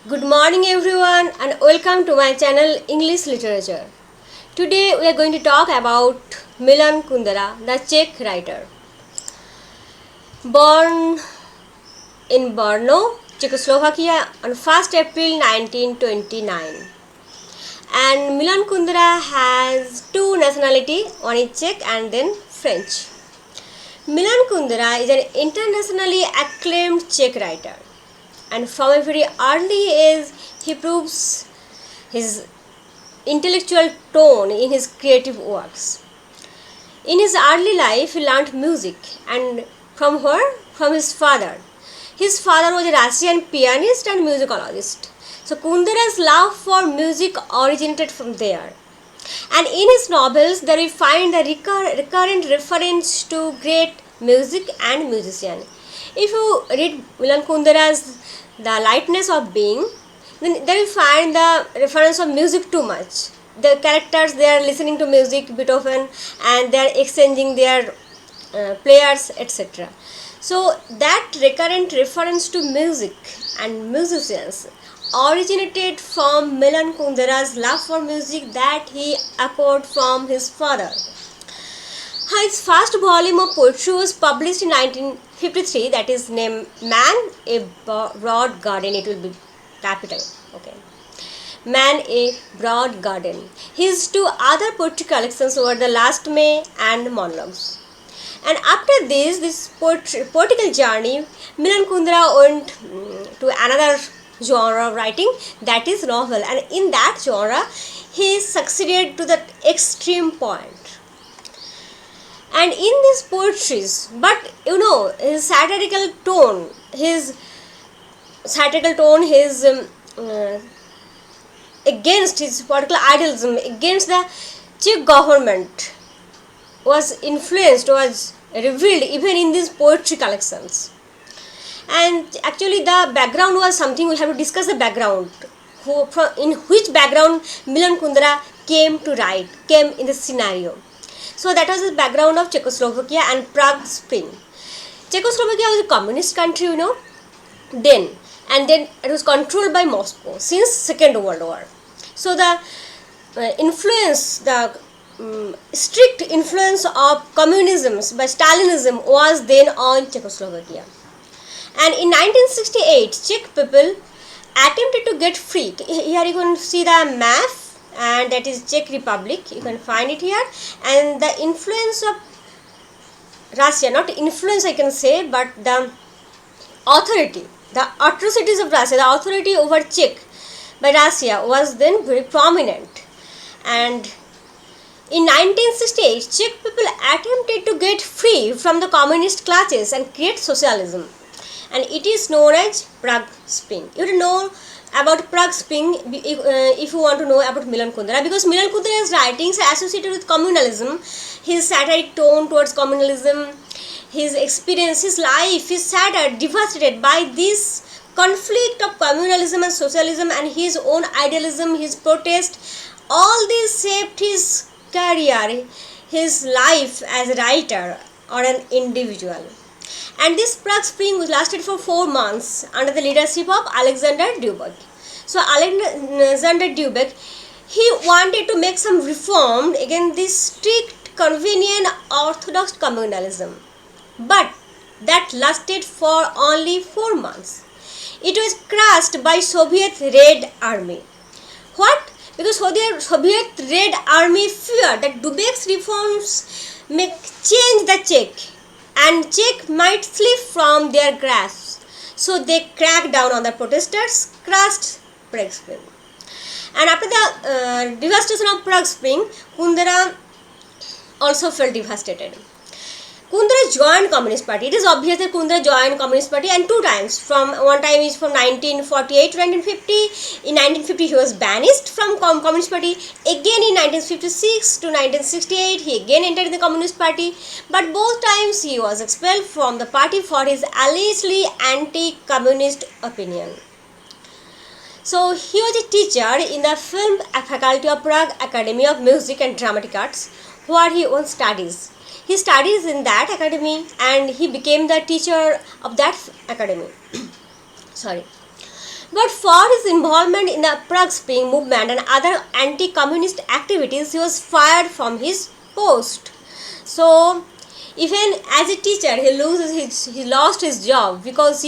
Good morning everyone and welcome to my channel English Literature. Today we are going to talk about Milan Kundera, the Czech writer. Born in Brno, Czechoslovakia on 1st April 1929. And Milan Kundera has two nationalities, one is Czech and then French. Milan Kundera is an internationally acclaimed Czech writer. And from a very early age, he proves his intellectual tone in his creative works. In his early life, he learned music, and from where? From his father. His father was a Russian pianist and musicologist. So Kundera's love for music originated from there. And in his novels, there we find the recurrent reference to great music and musician. If you read Milan Kundera's The Lightness of Being, then you find the reference of music too much. The characters, they are listening to music, Beethoven, and they are exchanging their players, etc. So that recurrent reference to music and musicians originated from Milan Kundera's love for music that he acquired from his father. His first volume of poetry was published in 1953, that is named Man, a Broad Garden. It will be capital. Okay. Man, a Broad Garden. His two other poetry collections were The Last May and Monologues. And after this poetical journey, Milan Kundera went to another genre of writing, that is novel. And in that genre, he succeeded to the extreme point. And in these poetries, but his satirical tone, his against his particular idealism, against the Czech government, was revealed even in these poetry collections. And actually the background was something we have to discuss the background, in which background Milan Kundera came in the scenario. So that was the background of Czechoslovakia and Prague Spring. Czechoslovakia was a communist country, then, and then it was controlled by Moscow since Second World War. So the strict influence of communism by Stalinism was then on Czechoslovakia. And in 1968, Czech people attempted to get free. Here you can see the map, and that is Czech Republic, you can find it here. And the influence of Russia, not influence I can say, but the authority, the atrocities of Russia, the authority over Czech by Russia was then very prominent. And in 1968, Czech people attempted to get free from the communist clutches and create socialism. And it is known as Prague Spring. You don't know about Prague Spring if you want to know about Milan Kundera, because Milan Kundera's writings are associated with communalism. His satiric tone towards communalism, his experience, his life is shattered, devastated by this conflict of communalism and socialism, and his own idealism, his protest. All this shaped his career, his life as a writer or an individual. And this Prague Spring was lasted for 4 months under the leadership of Alexander Dubek. So Alexander Dubek, he wanted to make some reform against this strict, convenient, orthodox communalism. But that lasted for only 4 months. It was crushed by Soviet Red Army. What? Because Soviet Red Army feared that Dubek's reforms may change the Czech, and Czech might slip from their grasp. So they cracked down on the protesters, crushed Prague Spring. And after the devastation of Prague Spring, Kundera also felt devastated. Kundera joined Communist Party. It is obvious that Kundera joined Communist Party, and 2 times. One time is from 1948 to 1950. In 1950 he was banished from Communist Party. Again in 1956 to 1968 he again entered the Communist Party. But both times he was expelled from the party for his allegedly anti-communist opinion. So he was a teacher in the film faculty of Prague Academy of Music and Dramatic Arts, where he once studies. He studies in that academy and he became the teacher of that academy. Sorry. But for his involvement in the Prague Spring movement and other anti-communist activities, he was fired from his post. So, even as a teacher, he lost his job because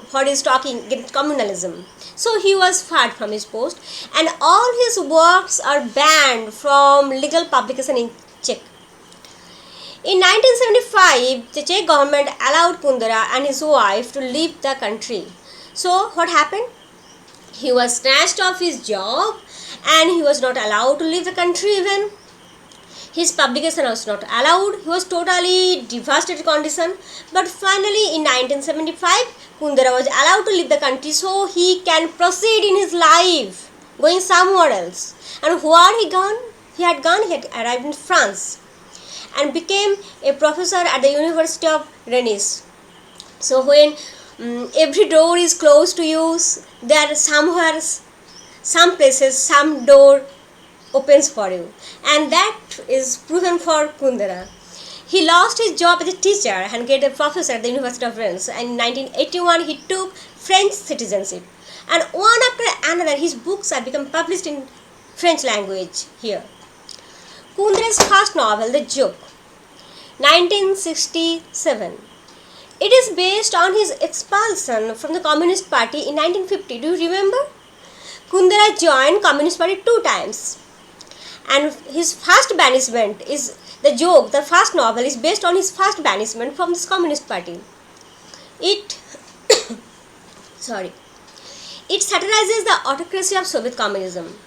for his talking against communalism. So he was fired from his post, and all his works are banned from legal publication in Czech. In 1975, the Czech government allowed Kundera and his wife to leave the country. So what happened? He was snatched off his job and he was not allowed to leave the country even. His publication was not allowed. He was totally devastated condition. But finally in 1975, Kundera was allowed to leave the country so he can proceed in his life, going somewhere else. And where he gone? He had arrived in France and became a professor at the University of Rennes. So when every door is closed to you, there somewhere, some places, some door opens for you, and that is proven for Kundera. He lost his job as a teacher and get a professor at the University of Rennes, and in 1981 he took French citizenship, and one after another his books have become published in French language here. Kundera's first novel, The Joke, 1967. It is based on his expulsion from the Communist Party in 1950. Do you remember? Kundera joined Communist Party 2 times. And his first banishment is The Joke. The first novel is based on his first banishment from this Communist Party. It satirizes the autocracy of Soviet communism.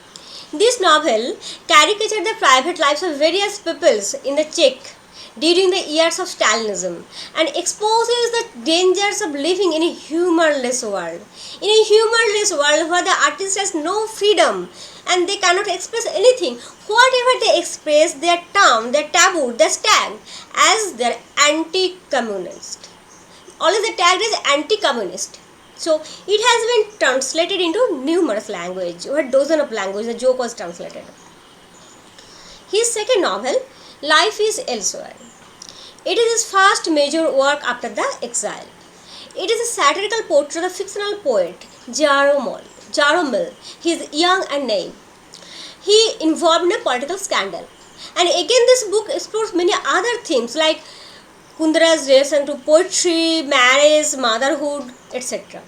This novel caricatures the private lives of various peoples in the Czech during the years of Stalinism and exposes the dangers of living in a humorless world. In a humorless world where the artist has no freedom and they cannot express anything. Whatever they express, they are termed, they are tabooed, they stand as they are anti-communist. Always they tagged as anti-communist. So it has been translated into numerous languages, over a dozen of languages. The Joke was translated. His second novel, Life is Elsewhere. It is his first major work after the Exile. It is a satirical portrait of the fictional poet Jaromil. He is young and naive. He involved in a political scandal. And again this book explores many other themes like Kundera's relation to poetry, marriage, motherhood, etc.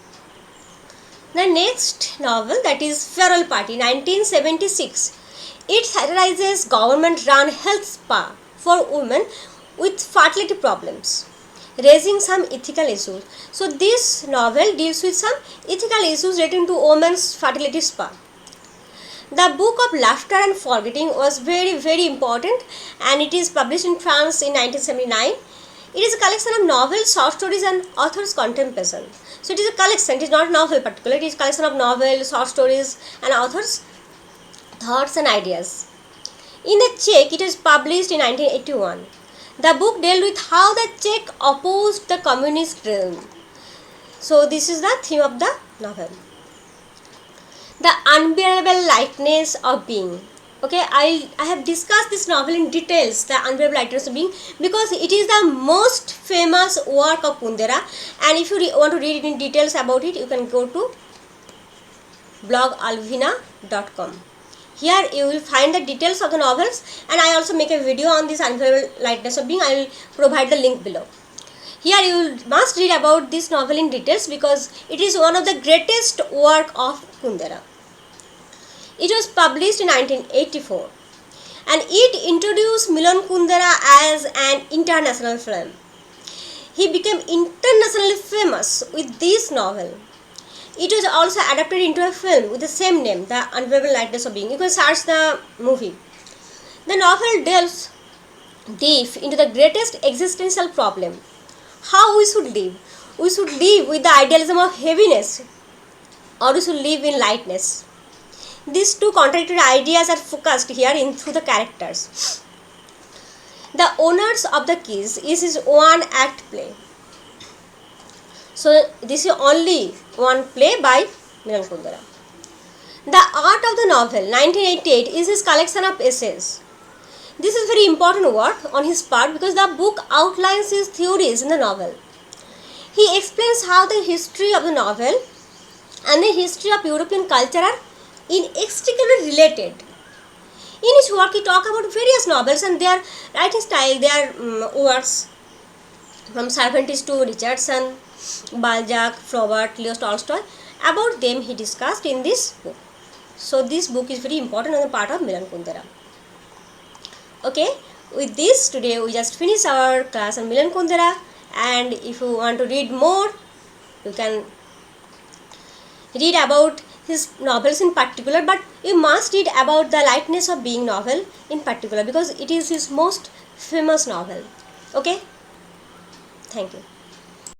The next novel, that is Feral Party, 1976. It satirizes government-run health spa for women with fertility problems, raising some ethical issues. So this novel deals with some ethical issues relating to women's fertility spa. The Book of Laughter and Forgetting was very, very important, and it is published in France in 1979. It is a collection of novels, short stories and authors' contemplation. So it is a collection, it is not a novel particular, it is a collection of novels, short stories and authors' thoughts and ideas. In the Czech, it was published in 1981. The book dealt with how the Czech opposed the communist realm. So this is the theme of the novel. The Unbearable Lightness of Being. Okay, I have discussed this novel in details, The Unbearable Lightness of Being, because it is the most famous work of Kundera, and if you want to read it in details about it, you can go to blogalvina.com. Here you will find the details of the novels, and I also make a video on this Unbearable Lightness of Being. I will provide the link below. Here you must read about this novel in details because it is one of the greatest work of Kundera. It was published in 1984 and it introduced Milan Kundera as an international film. He became internationally famous with this novel. It was also adapted into a film with the same name, The Unbearable Lightness of Being. You can search the movie. The novel delves deep into the greatest existential problem, how we should live. We should live with the idealism of heaviness, or we should live in lightness. These two contradictory ideas are focused here through the characters. The Owners of the Keys is his one-act play. So this is only one play by Milan Kundera. The Art of the Novel, 1988, is his collection of essays. This is very important work on his part because the book outlines his theories in the novel. He explains how the history of the novel and the history of European culture are inextricably related. In his work, he talks about various novels and their writing style, their works, from Cervantes to Richardson, Balzac, Flaubert, Leo Tolstoy. About them he discussed in this book. So this book is very important on the part of Milan Kundera. Okay, with this today we just finish our class on Milan Kundera, and if you want to read more, you can read about his novels in particular, but you must read about the lightness of being novel in particular, because it is his most famous novel. Okay, thank you.